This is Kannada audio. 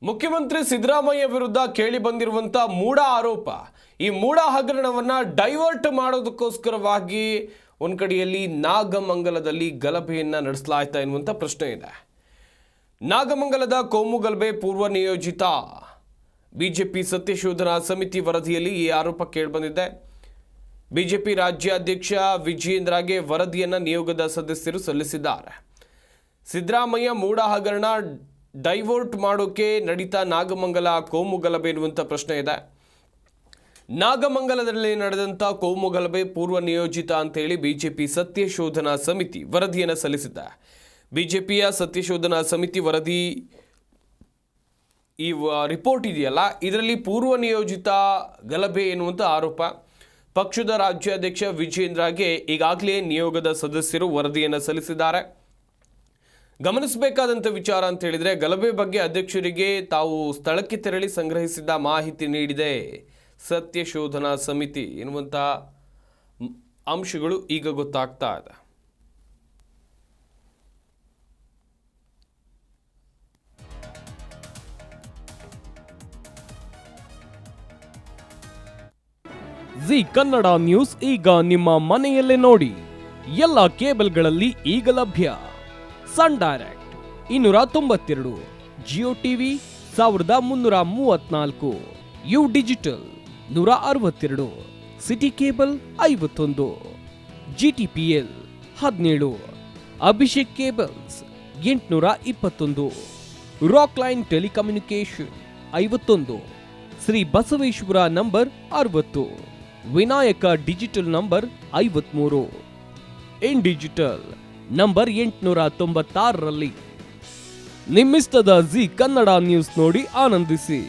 ಮುಖ್ಯಮಂತ್ರಿ ಸಿದ್ದರಾಮಯ್ಯ ವಿರುದ್ಧ ಕೇಳಿ ಬಂದಿರುವಂತ ಮೂಢ ಆರೋಪ, ಈ ಮೂಢ ಹಗರಣವನ್ನ ಡೈವರ್ಟ್ ಮಾಡೋದಕ್ಕೋಸ್ಕರವಾಗಿ ಒಂದ್ ಕಡೆಯಲ್ಲಿ ನಾಗಮಂಗಲದಲ್ಲಿ ಗಲಭೆಯನ್ನ ನಡೆಸಲಾಯ್ತಾ ಎನ್ನುವಂತ ಪ್ರಶ್ನೆ ಇದೆ. ನಾಗಮಂಗಲದ ಕೋಮು ಗಲಭೆ ಪೂರ್ವ ನಿಯೋಜಿತ ಬಿಜೆಪಿ ಸತ್ಯಶೋಧನಾ ಸಮಿತಿ ವರದಿಯಲ್ಲಿ ಈ ಆರೋಪ ಕೇಳಿಬಂದಿದೆ. ಬಿಜೆಪಿ ರಾಜ್ಯಾಧ್ಯಕ್ಷ ವಿಜಯೇಂದ್ರಗೆ ವರದಿಯನ್ನ ನಿಯೋಗದ ಸದಸ್ಯರು ಸಲ್ಲಿಸಿದ್ದಾರೆ. ಸಿದ್ದರಾಮಯ್ಯ ಮೂಢ ಹಗರಣ ಡೈವರ್ಟ್ ಮಾಡೋಕೆ ನಡೀತಾ ನಾಗಮಂಗಲ ಕೋಮು ಗಲಭೆ ಎನ್ನುವಂಥ ಪ್ರಶ್ನೆ ಇದೆ. ನಾಗಮಂಗಲದಲ್ಲಿ ನಡೆದಂಥ ಕೋಮು ಗಲಭೆ ಪೂರ್ವ ನಿಯೋಜಿತ ಅಂತೇಳಿ ಬಿಜೆಪಿ ಸತ್ಯಶೋಧನಾ ಸಮಿತಿ ವರದಿಯನ್ನು ಸಲ್ಲಿಸಿದೆ. ಬಿಜೆಪಿಯ ಸತ್ಯಶೋಧನಾ ಸಮಿತಿ ವರದಿ ಈ ರಿಪೋರ್ಟ್ ಇದೆಯಲ್ಲ, ಇದರಲ್ಲಿ ಪೂರ್ವ ನಿಯೋಜಿತ ಗಲಭೆ ಎನ್ನುವಂಥ ಆರೋಪ. ಪಕ್ಷದ ರಾಜ್ಯಾಧ್ಯಕ್ಷ ವಿಜಯೇಂದ್ರಗೆ ಈಗಾಗಲೇ ನಿಯೋಗದ ಸದಸ್ಯರು ವರದಿಯನ್ನು ಸಲ್ಲಿಸಿದ್ದಾರೆ. ಗಮನಿಸಬೇಕಾದಂಥ ವಿಚಾರ ಅಂತ ಹೇಳಿದರೆ, ಗಲಭೆ ಬಗ್ಗೆ ಅಧ್ಯಕ್ಷರಿಗೆ ತಾವು ಸ್ಥಳಕ್ಕೆ ತೆರಳಿ ಸಂಗ್ರಹಿಸಿದ ಮಾಹಿತಿ ನೀಡಿದೆ ಸತ್ಯಶೋಧನಾ ಸಮಿತಿ ಎನ್ನುವಂಥ ಅಂಶಗಳು ಈಗ ಗೊತ್ತಾಗ್ತಾ ಇದೆ. ಜಿ ಕನ್ನಡ ನ್ಯೂಸ್ ಈಗ ನಿಮ್ಮ ಮನೆಯಲ್ಲೇ ನೋಡಿ. ಎಲ್ಲ ಕೇಬಲ್ಗಳಲ್ಲಿ ಈಗ ಲಭ್ಯ. Sun Direct 292, Jio TV 1334, U digital 162, city cable 51, GTPL 17, Abhishek cables 821, rock line telecommunication 51, Shri Basaveshwara number 60, Vinayaka digital number 53, in digital number 896ರಲ್ಲಿ. ನಿಮ್ಮಿಸ್ತದ ಜಿ ಕನ್ನಡ ನ್ಯೂಸ್ ನೋಡಿ ಆನಂದಿಸಿ.